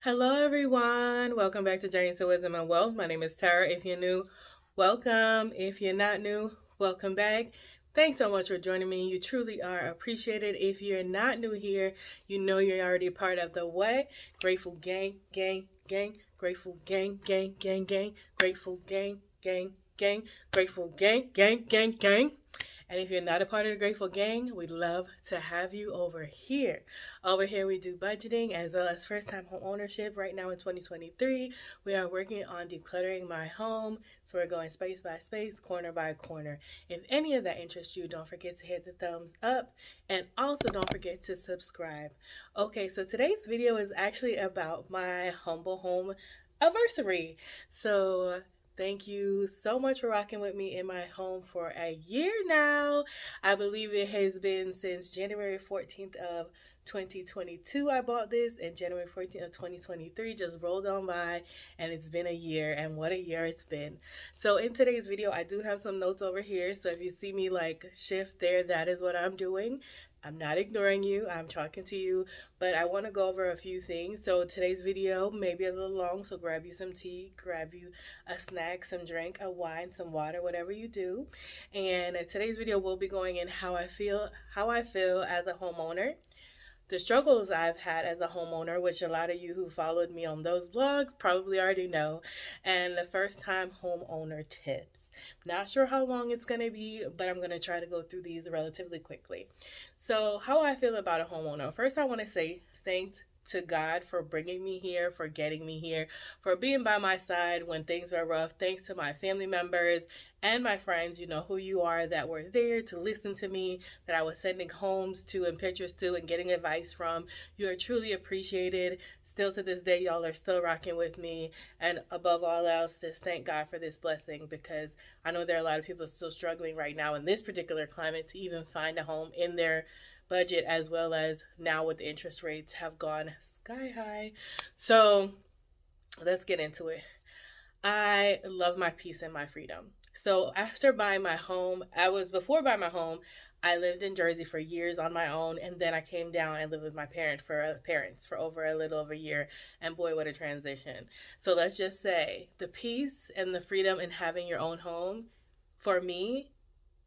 Hello, everyone. Welcome back to Journey to Wisdom and Wealth. My name is Tara. If you're new, welcome. If you're not new, welcome back. Thanks so much for joining me. You truly are appreciated. If you're not new here, you know you're already part of the what? Grateful gang, gang, gang. Grateful gang, gang, gang, gang. Grateful gang, gang, gang. Grateful gang, gang, gang, gang. And if you're not a part of the Grateful Gang, we'd love to have you over here. Over here, we do budgeting as well as first time home ownership. Right now in 2023, we are working on decluttering my home. So we're going space by space, corner by corner. If any of that interests you, don't forget to hit the thumbs up and also don't forget to subscribe. Okay, so today's video is actually about my humble home anniversary. So thank you so much for rocking with me in my home for a year now. I believe it has been since January 14th of 2022 I bought this, and January 14th of 2023 just rolled on by, and it's been a year, and what a year it's been. So in today's video, I do have some notes over here, so if you see me like shift there, that is what I'm doing. I'm not ignoring you, I'm talking to you, but I want to go over a few things. So today's video may be a little long, so grab you some tea, grab you a snack, some drink, a wine, some water, whatever you do. And today's video will be going in how I feel as a homeowner, the struggles I've had as a homeowner, which a lot of you who followed me on those blogs probably already know, and the first time homeowner tips. Not sure how long it's going to be, but I'm going to try to go through these relatively quickly. So how I feel about a homeowner. First, I want to say thanks to God for bringing me here, for getting me here, for being by my side when things were rough. Thanks to my family members and my friends, you know who you are, that were there to listen to me, that I was sending homes to and pictures to and getting advice from. You are truly appreciated. Still to this day, y'all are still rocking with me. And above all else, just thank God for this blessing, because I know there are a lot of people still struggling right now in this particular climate to even find a home in their budget, as well as now with the interest rates have gone sky high. So let's get into it. I love my peace and my freedom. So after buying my home, before buying my home, I lived in Jersey for years on my own, and then I came down and lived with my parents for over a little over a year, and boy, what a transition. So let's just say the peace and the freedom in having your own home, for me,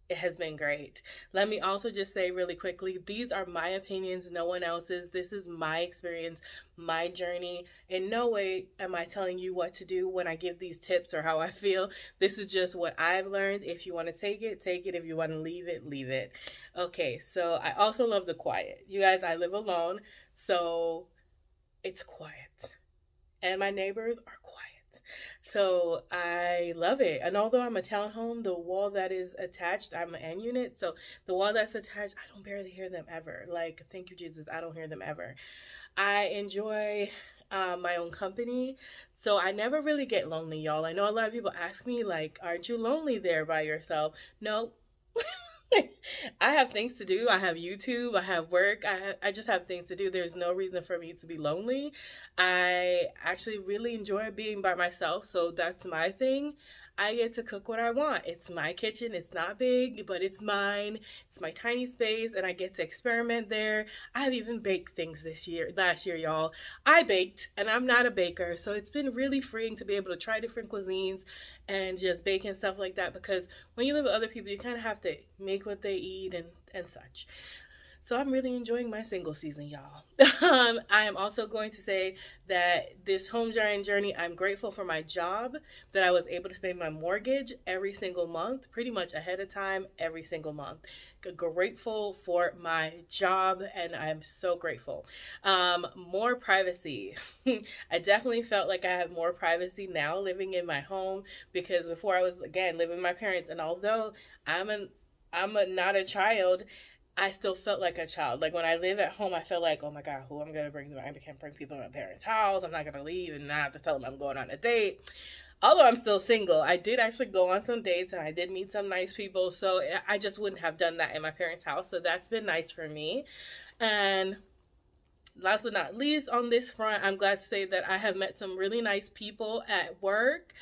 it has been great. Let me also just say really quickly, these are my opinions, no one else's. This is my experience, my journey. In no way am I telling you what to do when I give these tips or how I feel. This is just what I've learned. If you want to take it, take it. If you want to leave it, leave it. Okay, so I also love the quiet. You guys, I live alone, so it's quiet. And my neighbors are quiet. So I love it. And although I'm a townhome, the wall that is attached, I'm an N unit. So the wall that's attached, I don't barely hear them ever. Like, thank you, Jesus. I don't hear them ever. I enjoy my own company. So I never really get lonely, y'all. I know a lot of people ask me, like, aren't you lonely there by yourself? No. I have things to do. I have YouTube. I have work. I just have things to do. There's no reason for me to be lonely. I actually really enjoy being by myself, so that's my thing. I get to cook what I want. It's my kitchen. It's not big, but it's mine. It's my tiny space, and I get to experiment there. I've even baked things last year, y'all. I baked, and I'm not a baker, so it's been really freeing to be able to try different cuisines and just bake and stuff like that, because when you live with other people, you kind of have to make what they eat and such. So I'm really enjoying my single season, y'all. I am also going to say that this home journey, I'm grateful for my job, that I was able to pay my mortgage every single month, pretty much ahead of time, every single month. Grateful for my job, and I'm so grateful. More privacy. I definitely felt like I have more privacy now living in my home, because before I was, again, living with my parents, and although not a child, I still felt like a child. Like when I live at home, I feel like, oh my God, who I'm gonna bring? I can't bring people to my parents' house. I'm not gonna leave and not have to tell them I'm going on a date. Although I'm still single, I did actually go on some dates and I did meet some nice people. So I just wouldn't have done that in my parents' house. So that's been nice for me. And last but not least, on this front, I'm glad to say that I have met some really nice people at work.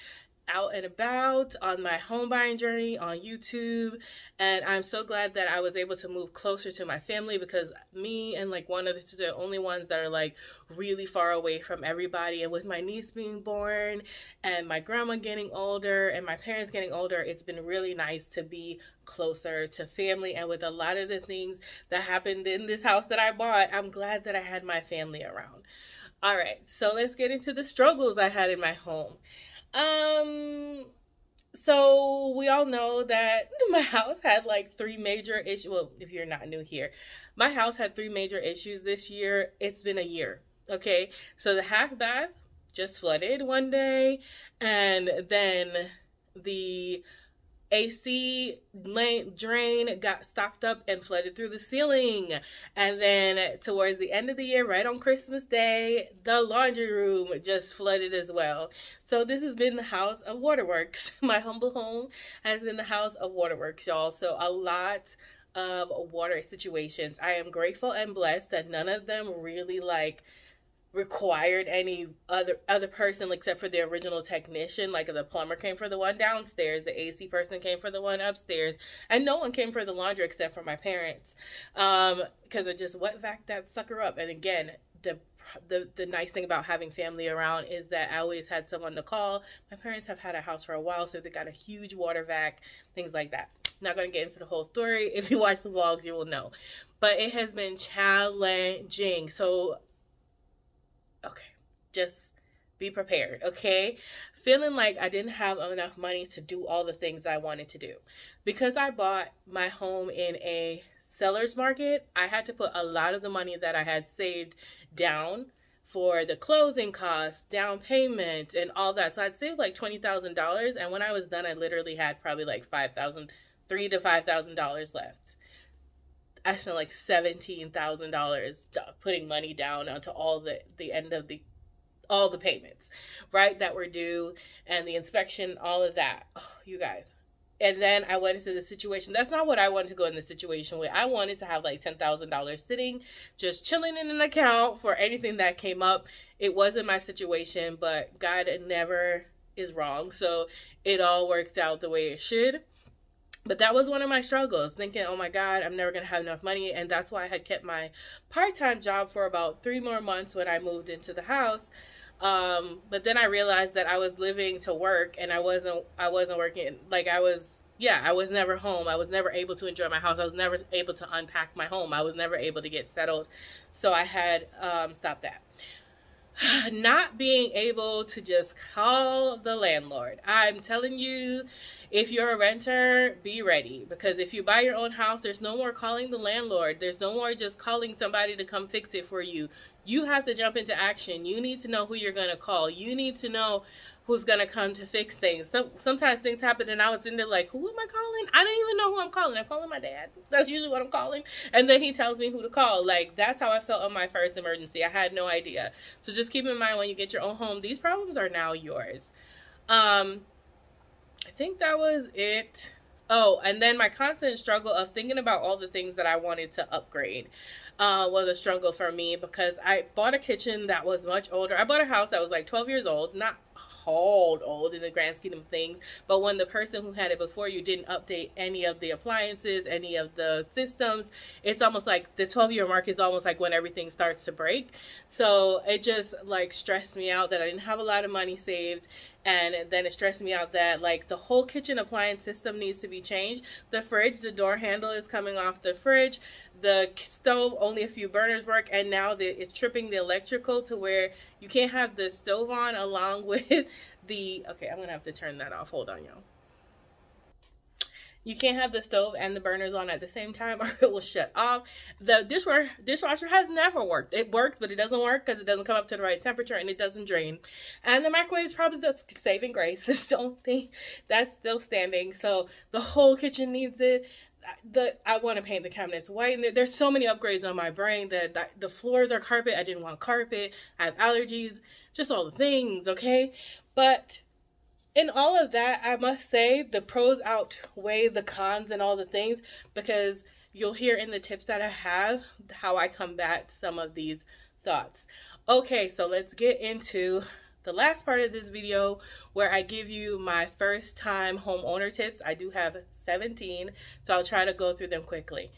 out and about on my home buying journey on YouTube, and I'm so glad that I was able to move closer to my family, because me and like one of the only ones that are like really far away from everybody. And with my niece being born and my grandma getting older and my parents getting older, it's been really nice to be closer to family. And with a lot of the things that happened in this house that I bought, I'm glad that I had my family around. All right, so let's get into the struggles I had in my home. So we all know that my house had like 3 major issues. Well, if you're not new here, my house had 3 major issues this year. It's been a year. Okay. So the half bath just flooded one day, and then the AC drain got stopped up and flooded through the ceiling. And then towards the end of the year, right on Christmas Day, the laundry room just flooded as well. So this has been the house of waterworks. My humble home has been the house of waterworks, y'all. So a lot of water situations. I am grateful and blessed that none of them really like required any other person except for the original technician. Like the plumber came for the one downstairs, the AC person came for the one upstairs, and no one came for the laundry except for my parents, because I just wet vac that sucker up. And again, the nice thing about having family around is that I always had someone to call. My parents have had a house for a while, so they got a huge water vac, things like that. Not going to get into the whole story. If you watch the vlogs, you will know. But it has been challenging. So okay, just be prepared, okay? Feeling like I didn't have enough money to do all the things I wanted to do. Because I bought my home in a seller's market, I had to put a lot of the money that I had saved down for the closing costs, down payment, and all that. So I'd saved like $20,000, and when I was done, I literally had probably like $3,000 to $5,000 left. I spent like $17,000 putting money down onto all the end of all the payments, right, that were due, and the inspection, all of that. Oh, you guys. And then I went into the situation. That's not what I wanted to go in the situation with. I wanted to have like $10,000 sitting, just chilling in an account for anything that came up. It wasn't my situation, but God never is wrong. So it all worked out the way it should. But that was one of my struggles, thinking, oh my God, I'm never going to have enough money. And that's why I had kept my part-time job for about 3 more months when I moved into the house. But then I realized that I was living to work, and I wasn't working. Like I was never home. I was never able to enjoy my house. I was never able to unpack my home. I was never able to get settled. So I had stopped that. Not being able to just call the landlord. I'm telling you, if you're a renter, be ready, because if you buy your own house, there's no more calling the landlord. There's no more just calling somebody to come fix it for you. You have to jump into action. You need to know who you're going to call. You need to know who's going to come to fix things. Sometimes things happen and I was in there like, who am I calling? I don't even know who I'm calling. I'm calling my dad. That's usually what I'm calling. And then he tells me who to call. Like, that's how I felt on my first emergency. I had no idea. So just keep in mind, when you get your own home, these problems are now yours. I think that was it. Oh, and then my constant struggle of thinking about all the things that I wanted to upgrade was a struggle for me, because I bought a kitchen that was much older. I bought a house that was like 12 years old, not old in the grand scheme of things, but when the person who had it before you didn't update any of the appliances, any of the systems, it's almost like the 12-year mark is almost like when everything starts to break. So it just like stressed me out that I didn't have a lot of money saved. And then it stressed me out that like the whole kitchen appliance system needs to be changed. The fridge, the door handle is coming off the fridge. The stove, only a few burners work. And now it's tripping the electrical to where you can't have the stove on along with the... Okay, I'm going to have to turn that off. Hold on, y'all. You can't have the stove and the burners on at the same time or it will shut off. The dishwasher has never worked. It works, but it doesn't work because it doesn't come up to the right temperature and it doesn't drain. And the microwave is probably the saving grace. I don't think that's still standing. So the whole kitchen needs it. I want to paint the cabinets white. And there's so many upgrades on my brain that the floors are carpet. I didn't want carpet. I have allergies. Just all the things, okay? But... in all of that, I must say the pros outweigh the cons and all the things, because you'll hear in the tips that I have how I combat some of these thoughts. Okay, so let's get into the last part of this video where I give you my first time homeowner tips. I do have 17, so I'll try to go through them quickly.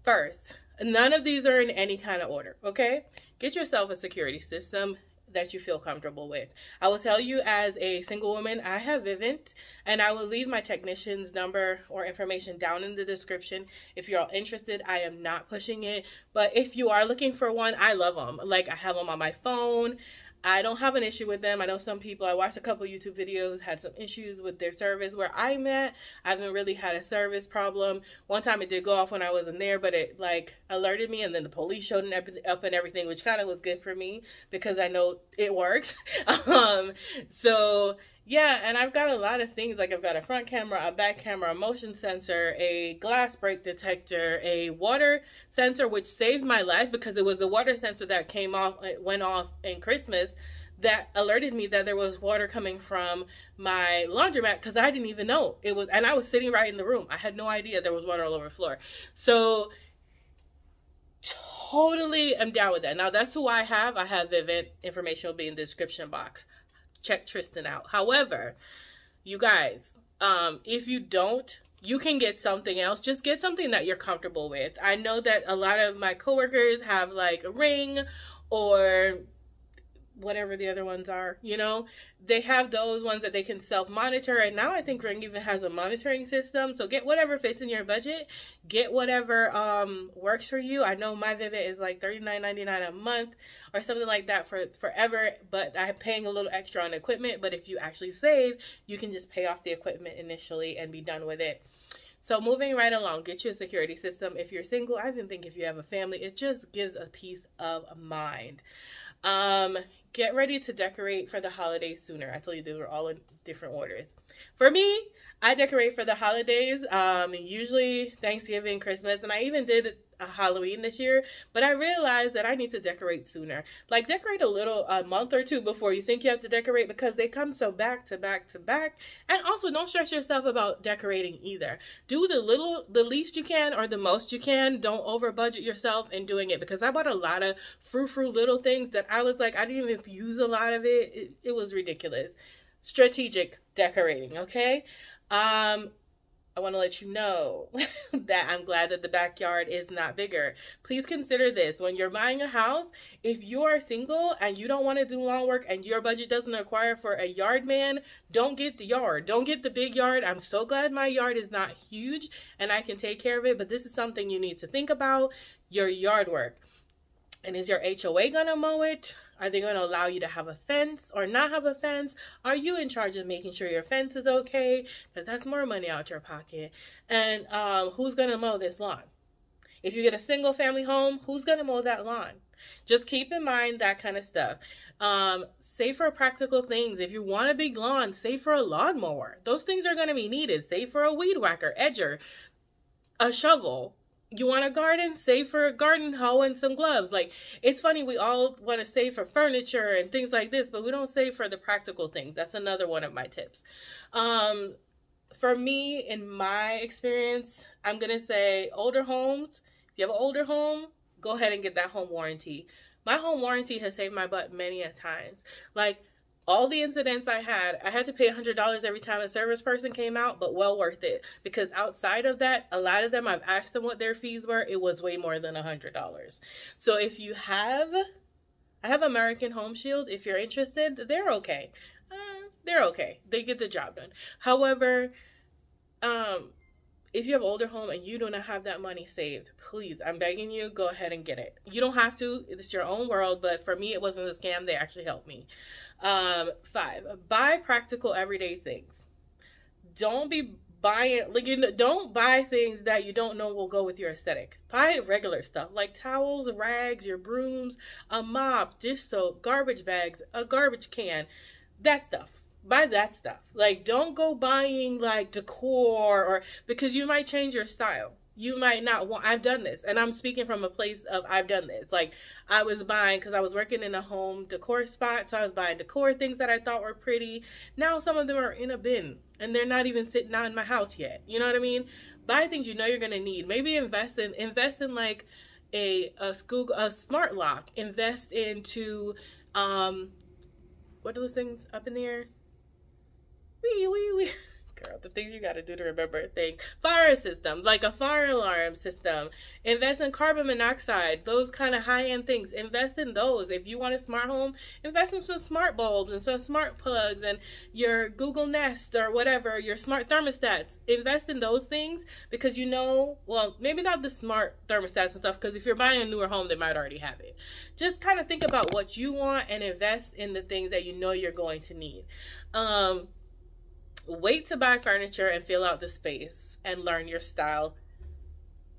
First, none of these are in any kind of order, okay? Get yourself a security system that you feel comfortable with. I will tell you, as a single woman, I have Vivint, and I will leave my technician's number or information down in the description. If you're all interested, I am not pushing it, but if you are looking for one, I love them. Like, I have them on my phone. I don't have an issue with them. I know some people, I watched a couple YouTube videos, had some issues with their service. Where I'm at, I haven't really had a service problem. One time it did go off when I wasn't there, but it like alerted me, and then the police showed up and everything, which kind of was good for me because I know it works. So yeah, and I've got a lot of things. Like, I've got a front camera, a back camera, a motion sensor, a glass break detector, a water sensor, which saved my life because it was the water sensor that went off in Christmas that alerted me that there was water coming from my laundromat, because I didn't even know it was, and I was sitting right in the room. I had no idea there was water all over the floor. So totally am down with that. Now, that's who I have. I have Vivint. Information will be in the description box. Check Tristan out. However, you guys, if you don't, you can get something else. Just get something that you're comfortable with. I know that a lot of my coworkers have like a Ring or whatever the other ones are, you know, they have those ones that they can self-monitor. And now I think Ring even has a monitoring system. So get whatever fits in your budget. Get whatever works for you. I know my Vivint is like $39.99 a month or something like that for forever, but I'm paying a little extra on equipment. But if you actually save, you can just pay off the equipment initially and be done with it. So moving right along, get you a security system. If you're single, I even think if you have a family, it just gives a peace of mind. Get ready to decorate for the holidays sooner. I told you these were all in different orders. For me, I decorate for the holidays, usually Thanksgiving, Christmas, and I even did a Halloween this year, but I realized that I need to decorate sooner. Like, decorate a month or two before you think you have to decorate, because they come so back to back to back. And also, don't stress yourself about decorating either. Do the least you can or the most you can. Don't over budget yourself in doing it, because I bought a lot of frou-frou little things that I was like, I didn't even use a lot of it. It was ridiculous. Strategic decorating, okay? I want to let you know that I'm glad that the backyard is not bigger. Please consider this. When you're buying a house, if you are single and you don't want to do lawn work and your budget doesn't require for a yard man, don't get the yard. Don't get the big yard. I'm so glad my yard is not huge and I can take care of it, but this is something you need to think about, your yard work. And is your HOA going to mow it? Are they going to allow you to have a fence or not have a fence? Are you in charge of making sure your fence is okay? Because that's more money out your pocket. And who's going to mow this lawn? If you get a single family home, who's going to mow that lawn? Just keep in mind that kind of stuff. Save for practical things. If you want a big lawn, save for a lawnmower. Those things are going to be needed. Save for a weed whacker, edger, a shovel. You want a garden? Save for a garden hoe and some gloves. Like, it's funny, we all want to save for furniture and things like this, but we don't save for the practical things. That's another one of my tips. For me, in my experience, I'm going to say older homes. If you have an older home, go ahead and get that home warranty. My home warranty has saved my butt many a times. Like, all the incidents I had to pay $100 every time a service person came out, but well worth it. Because outside of that, a lot of them, I've asked them what their fees were. It was way more than $100. So if you have, I have American Home Shield. If you're interested, they're okay. They're okay. They get the job done. However, if you have older home and you do not have that money saved, please, I'm begging you, go ahead and get it. You don't have to. It's your own world. But for me, it wasn't a scam. They actually helped me. 5, buy practical everyday things. Don't be buying, don't buy things that you don't know will go with your aesthetic. Buy regular stuff like towels, rags, your brooms, a mop, dish soap, garbage bags, a garbage can, that stuff. Buy that stuff. Like, don't go buying like decor, or because you might change your style. You might not want, I've done this, and I'm speaking from a place of I've done this. Like, I was buying, because I was working in a home decor spot, so I was buying decor things that I thought were pretty. Now some of them are in a bin and they're not even sitting out in my house yet. You know what I mean? Buy things you know you're gonna need. Maybe invest in like a smart lock. Invest into what are those things up in the air? Wee. Girl, the things you got to do to remember things. Fire systems, like a fire alarm system. Invest in carbon monoxide, those kind of high-end things. Invest in those. If you want a smart home, invest in some smart bulbs and some smart plugs and your Google Nest or whatever, your smart thermostats. Invest in those things because well, maybe not the smart thermostats and stuff, because if you're buying a newer home, they might already have it. Just kind of think about what you want and invest in the things that you know you're going to need. Wait to buy furniture and fill out the space and learn your style,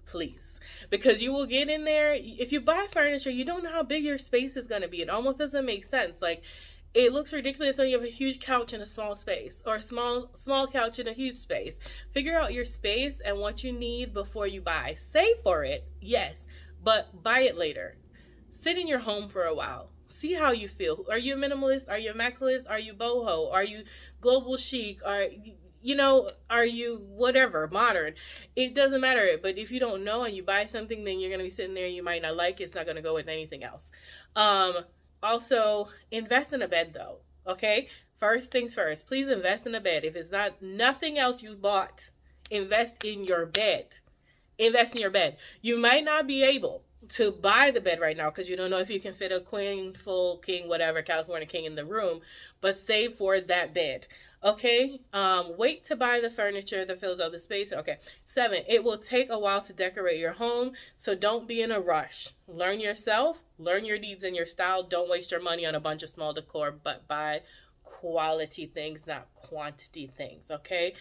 please. Because you will get in there. If you buy furniture, you don't know how big your space is going to be. It almost doesn't make sense. Like, it looks ridiculous when you have a huge couch in a small space, or a small couch in a huge space. Figure out your space and what you need before you buy. Save for it, yes, but buy it later. Sit in your home for a while. See how you feel. Are you a minimalist? Are you a maximalist? Are you boho? Are you global chic? Are you whatever, modern? It doesn't matter. But if you don't know and you buy something, then you're going to be sitting there and you might not like it. It's not going to go with anything else. Also, invest in a bed though. Okay? First things first. Please invest in a bed. If it's nothing else you bought, invest in your bed. Invest in your bed. You might not be able to buy the bed right now because you don't know if you can fit a queen, full king, whatever, California king in the room, but save for that bed. Okay? Wait to buy the furniture that fills out the space. Okay. 7, it will take a while to decorate your home, so don't be in a rush. Learn yourself, learn your needs and your style. Don't waste your money on a bunch of small decor, but buy quality things, not quantity things. Okay?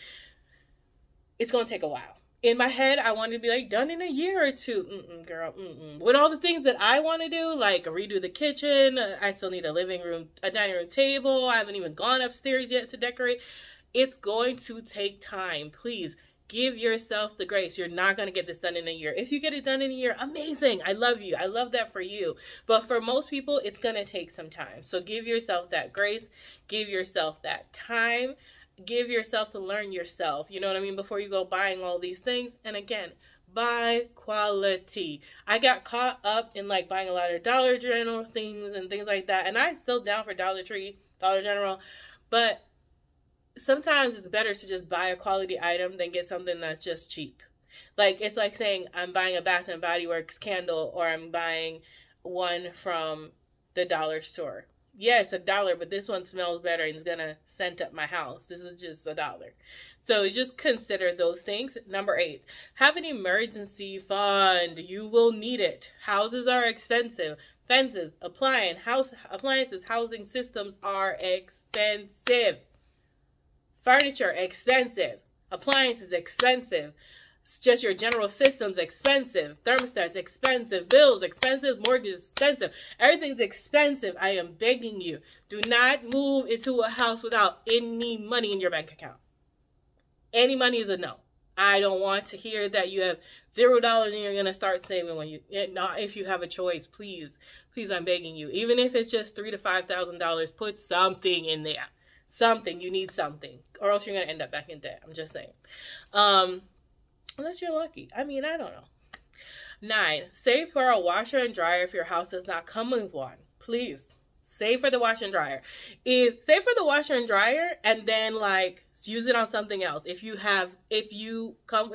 It's going to take a while. In my head, I wanted to be like done in a year or two. Girl. With all the things that I want to do, like redo the kitchen, I still need a dining room table. I haven't even gone upstairs yet to decorate. It's going to take time. Please give yourself the grace. You're not going to get this done in a year. If you get it done in a year, amazing. I love you. I love that for you. But for most people, it's going to take some time. So give yourself that grace. Give yourself that time. Give yourself to learn yourself, you know what I mean, before you go buying all these things. And again, buy quality. I got caught up in like buying a lot of Dollar General things and things like that, and I'm still down for Dollar Tree, Dollar General, but sometimes it's better to just buy a quality item than get something that's just cheap. Like, it's like saying I'm buying a Bath and Body Works candle, or I'm buying one from the dollar store. Yeah, it's $1, but this one smells better and is going to scent up my house. This is just $1. So just consider those things. Number 8, have an emergency fund. You will need it. Houses are expensive. Fences, appliances, housing systems are expensive. Furniture, expensive. Appliances, expensive. Just your general systems, expensive. Thermostats, expensive. Bills, expensive. Mortgages, expensive. Everything's expensive. I am begging you, do not move into a house without any money in your bank account. Any money is a no. I don't want to hear that you have $0 and you're going to start saving if you have a choice. Please, I'm begging you. Even if it's just $3,000 to $5,000, put something in there. Something. You need something. Or else you're going to end up back in debt. I'm just saying. Unless you're lucky. I mean, I don't know. 9, save for a washer and dryer if your house does not come with one. Please. Save for the washer and dryer. Save for the washer and dryer and then like use it on something else. If your house comes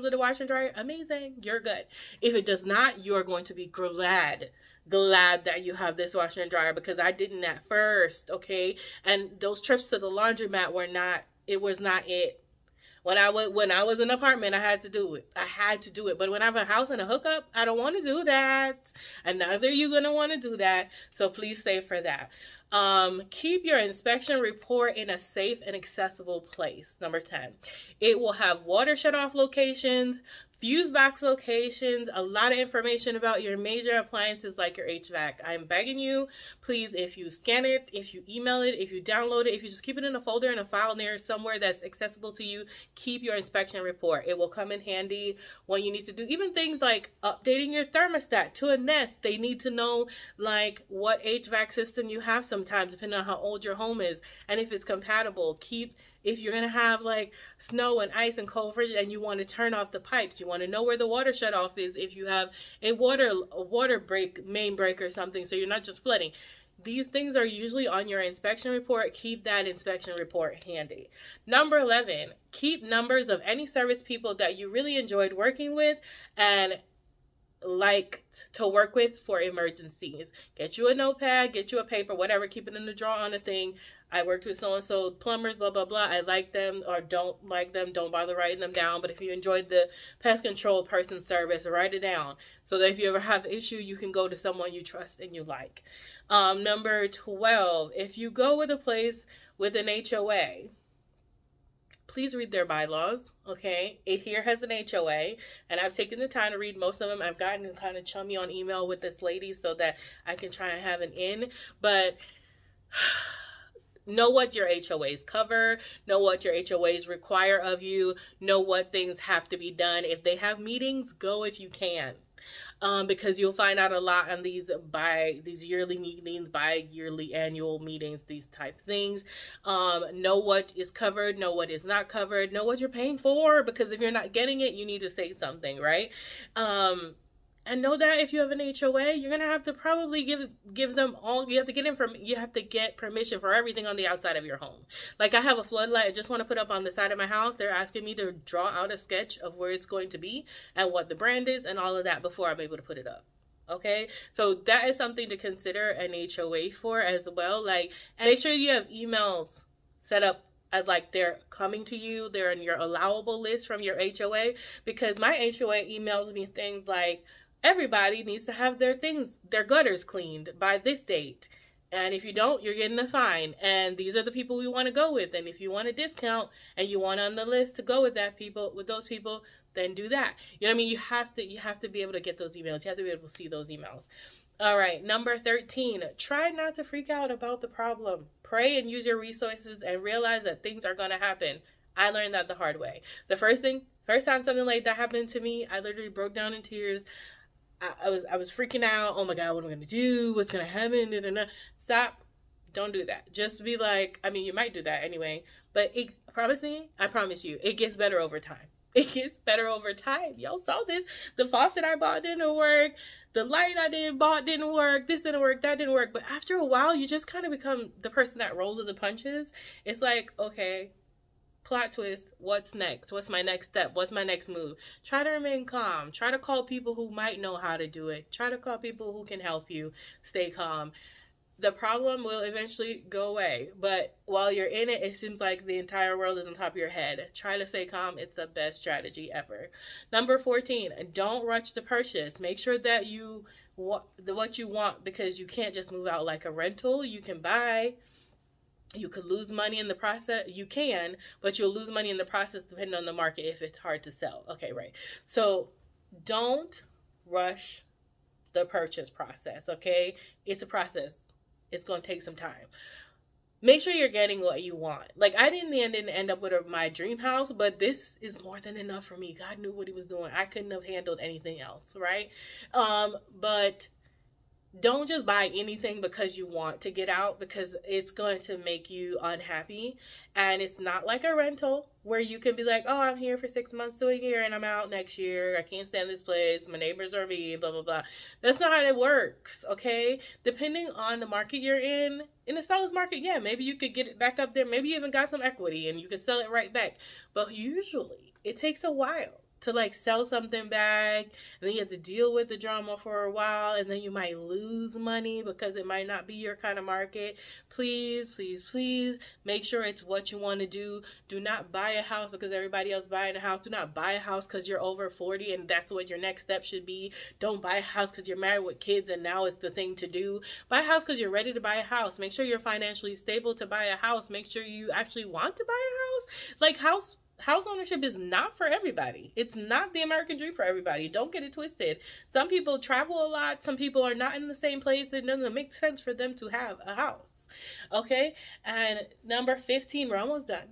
with a washer and dryer, amazing. You're good. If it does not, you are going to be glad that you have this washer and dryer, because I didn't at first, okay? And those trips to the laundromat was not it. When I was in an apartment, I had to do it. But when I have a house and a hookup, I don't want to do that. And neither are you going to want to do that. So please save for that. Keep your inspection report in a safe and accessible place. Number 10. It will have water shutoff locations, fuse box locations, a lot of information about your major appliances like your HVAC. I'm begging you, please, if you scan it, if you email it, if you download it, if you just keep it in a folder in a file near somewhere that's accessible to you, keep your inspection report. It will come in handy when you need to do even things like updating your thermostat to a Nest. They need to know like what HVAC system you have sometimes, depending on how old your home is, and if it's compatible. If you're going to have like snow and ice and cold frigid and you want to turn off the pipes, you want to know where the water shutoff is if you have a water break, main break or something, so you're not just flooding. These things are usually on your inspection report. Keep that inspection report handy. Number 11, keep numbers of any service people that you really enjoyed working with and like to work with for emergencies. Get you a notepad, get you a paper, whatever, keep it in the drawer on a thing. I worked with so-and-so plumbers, blah, blah, blah. I like them or don't like them. Don't bother writing them down. But if you enjoyed the pest control person service, write it down so that if you ever have an issue, you can go to someone you trust and you like. Number 12, if you go with a place with an HOA, please read their bylaws, okay? It here has an HOA, and I've taken the time to read most of them. I've gotten kind of chummy on email with this lady so that I can try and have an in, but know what your HOAs cover, know what your HOAs require of you, know what things have to be done. If they have meetings, go if you can. Because you'll find out a lot on these yearly meetings, bi-yearly annual meetings, these type of things. Know what is covered, know what is not covered, know what you're paying for, because if you're not getting it, you need to say something, right? And know that if you have an HOA, you're gonna have to probably give them all. You have to get permission for everything on the outside of your home. Like I have a floodlight I just want to put up on the side of my house. They're asking me to draw out a sketch of where it's going to be and what the brand is and all of that before I'm able to put it up. Okay, so that is something to consider an HOA for as well. Like, make sure you have emails set up as like they're coming to you, they're in your allowable list from your HOA, because my HOA emails me things like, everybody needs to have their gutters cleaned by this date. And if you don't, you're getting a fine. And these are the people we want to go with. And if you want a discount and you want on the list to go with those people, then do that. You know what I mean? You have to be able to get those emails. You have to be able to see those emails. All right, number 13, try not to freak out about the problem. Pray and use your resources and realize that things are going to happen. I learned that the hard way. The first time something like that happened to me, I literally broke down in tears. I was freaking out. Oh my God, what am I going to do? What's going to happen? Stop. Don't do that. Just be like, I mean, you might do that anyway, but I promise you, it gets better over time. It gets better over time. Y'all saw this. The faucet I bought didn't work. The light I bought didn't work. This didn't work. That didn't work. But after a while, you just kind of become the person that rolls with the punches. It's like, okay, plot twist, what's next? What's my next step? What's my next move? Try to remain calm. Try to call people who might know how to do it. Try to call people who can help you stay calm. The problem will eventually go away, but while you're in it, it seems like the entire world is on top of your head. Try to stay calm. It's the best strategy ever. Number 14, don't rush the purchase. Make sure that you want what you want, because you can't just move out like a rental. You can buy. You could lose money in the process. You can, but you'll lose money in the process depending on the market if it's hard to sell. Okay, right. So don't rush the purchase process, okay? It's a process. It's going to take some time. Make sure you're getting what you want. Like, I didn't end up with my dream house, but this is more than enough for me. God knew what he was doing. I couldn't have handled anything else, right? But don't just buy anything because you want to get out, because it's going to make you unhappy. And it's not like a rental where you can be like, oh, I'm here for 6 months to a year and I'm out next year. I can't stand this place. My neighbors are mean, blah, blah, blah. That's not how it works, okay? Depending on the market you're in the seller's market, yeah, maybe you could get it back up there. Maybe you even got some equity and you can sell it right back. But usually it takes a while to like sell something back, and then you have to deal with the drama for a while, and then you might lose money because it might not be your kind of market. Please, please, please make sure it's what you want to do. Do not buy a house because everybody else buying a house. Do not buy a house because you're over 40 and that's what your next step should be. Don't buy a house because you're married with kids and now it's the thing to do. Buy a house because you're ready to buy a house. Make sure you're financially stable to buy a house. Make sure you actually want to buy a house. Like, house ownership is not for everybody. It's not the American dream for everybody. Don't get it twisted. Some people travel a lot. Some people are not in the same place. It doesn't make sense for them to have a house. Okay? And number 15, we're almost done.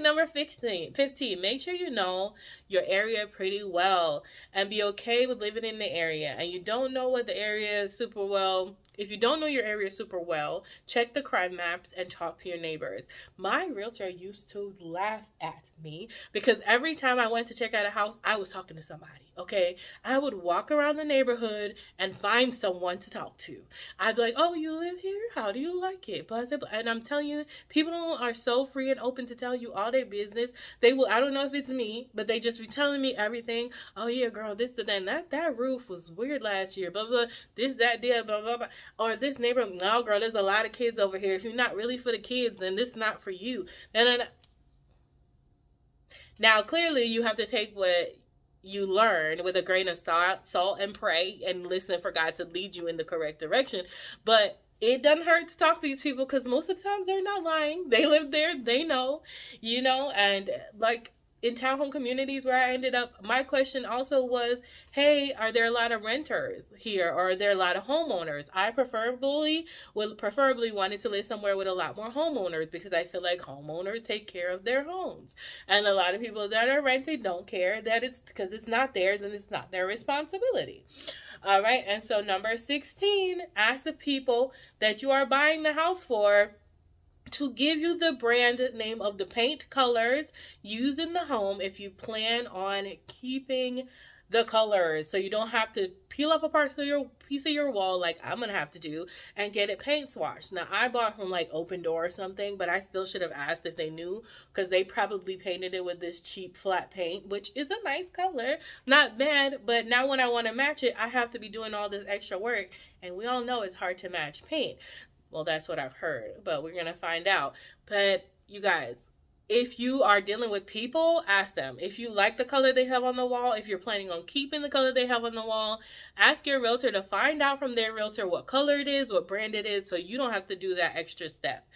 Number 15, make sure you know your area pretty well and be okay with living in the area. And you don't know what the area is super well, If you don't know your area super well, check the crime maps and talk to your neighbors. My realtor used to laugh at me because every time I went to check out a house, I was talking to somebody, okay? I would walk around the neighborhood and find someone to talk to. I'd be like, oh, you live here? How do you like it? And I'm telling you, people are so free and open to tell you all their business. They will, I don't know if it's me, but they just be telling me everything. Oh yeah, girl, this, that roof was weird last year, blah, blah, this, that, deal, blah, blah, blah. Or this neighbor, no, girl, there's a lot of kids over here. If you're not really for the kids, then this is not for you. Now, clearly, you have to take what you learn with a grain of salt and pray and listen for God to lead you in the correct direction. But it doesn't hurt to talk to these people because most of the time they're not lying. They live there. They know, and like in townhome communities where I ended up, my question also was, hey, are there a lot of renters here, or are there a lot of homeowners? I preferably wanted to live somewhere with a lot more homeowners because I feel like homeowners take care of their homes. And a lot of people that are renting don't care that it's because it's not theirs and it's not their responsibility. All right. And so number 16, ask the people that you are buying the house for to give you the brand name of the paint colors used in the home if you plan on keeping the colors, so you don't have to peel off a piece of your wall like I'm gonna have to do and get it paint swatched. Now, I bought from like Open Door or something, but I still should have asked if they knew because they probably painted it with this cheap flat paint, which is a nice color, not bad. But now when I want to match it, I have to be doing all this extra work, and we all know it's hard to match paint. Well, that's what I've heard, but we're going to find out. But you guys, if you are dealing with people, ask them. If you like the color they have on the wall, if you're planning on keeping the color they have on the wall, ask your realtor to find out from their realtor what color it is, what brand it is, so you don't have to do that extra step.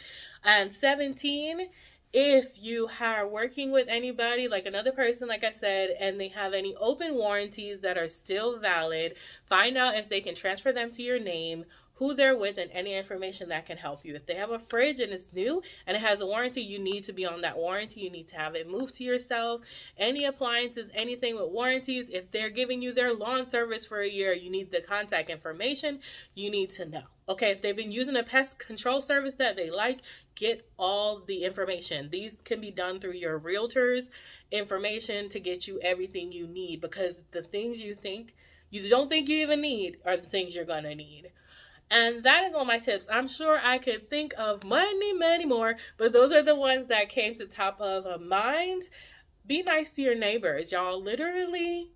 And 17, if you are working with anybody, like another person, like I said, and they have any open warranties that are still valid, find out if they can transfer them to your name, who they're with, and any information that can help you. If they have a fridge and it's new and it has a warranty, you need to be on that warranty. You need to have it moved to yourself. Any appliances, anything with warranties, if they're giving you their lawn service for a year, you need the contact information. You need to know. Okay, if they've been using a pest control service that they like, get all the information. These can be done through your realtor's information to get you everything you need, because the things you don't think you even need are the things you're gonna need. And that is all my tips. I'm sure I could think of many more, but those are the ones that came to top of mind. Be nice to your neighbors, y'all. Literally,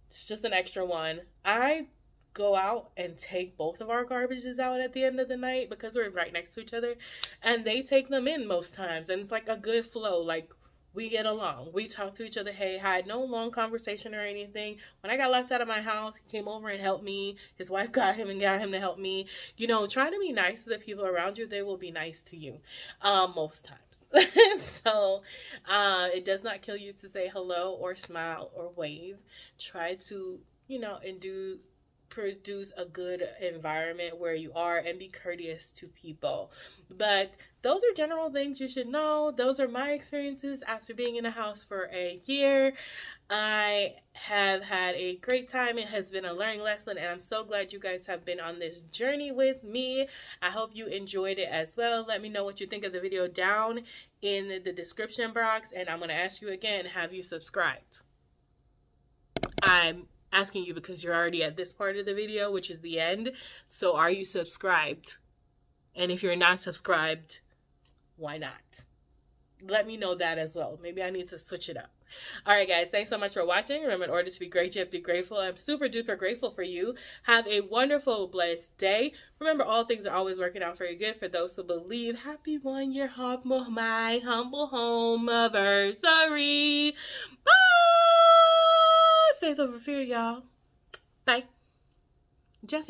it's just an extra one. I go out and take both of our garbages out at the end of the night because we're right next to each other, and they take them in most times, and it's like a good flow. Like, we get along. We talk to each other. Hey, hi. No long conversation or anything. When I got left out of my house, he came over and helped me. His wife got him to help me. Try to be nice to the people around you. They will be nice to you most times. So it does not kill you to say hello or smile or wave. Try to, produce a good environment where you are and be courteous to people. But those are general things you should know. Those are my experiences after being in a house for a year. I have had a great time. It has been a learning lesson, and I'm so glad you guys have been on this journey with me. I hope you enjoyed it as well. Let me know what you think of the video down in the description box, and I'm going to ask you again, have you subscribed? I'm asking you because you're already at this part of the video, which is the end. So are you subscribed? And if you're not subscribed, why not? Let me know that as well. Maybe I need to switch it up. All right, guys, thanks so much for watching. Remember, in order to be great, you have to be grateful. I'm super duper grateful for you. Have a wonderful, blessed day. Remember, all things are always working out for your good. For those who believe, happy 1-year my humble home anniversary. Bye. Faith over fear, y'all. Bye. Just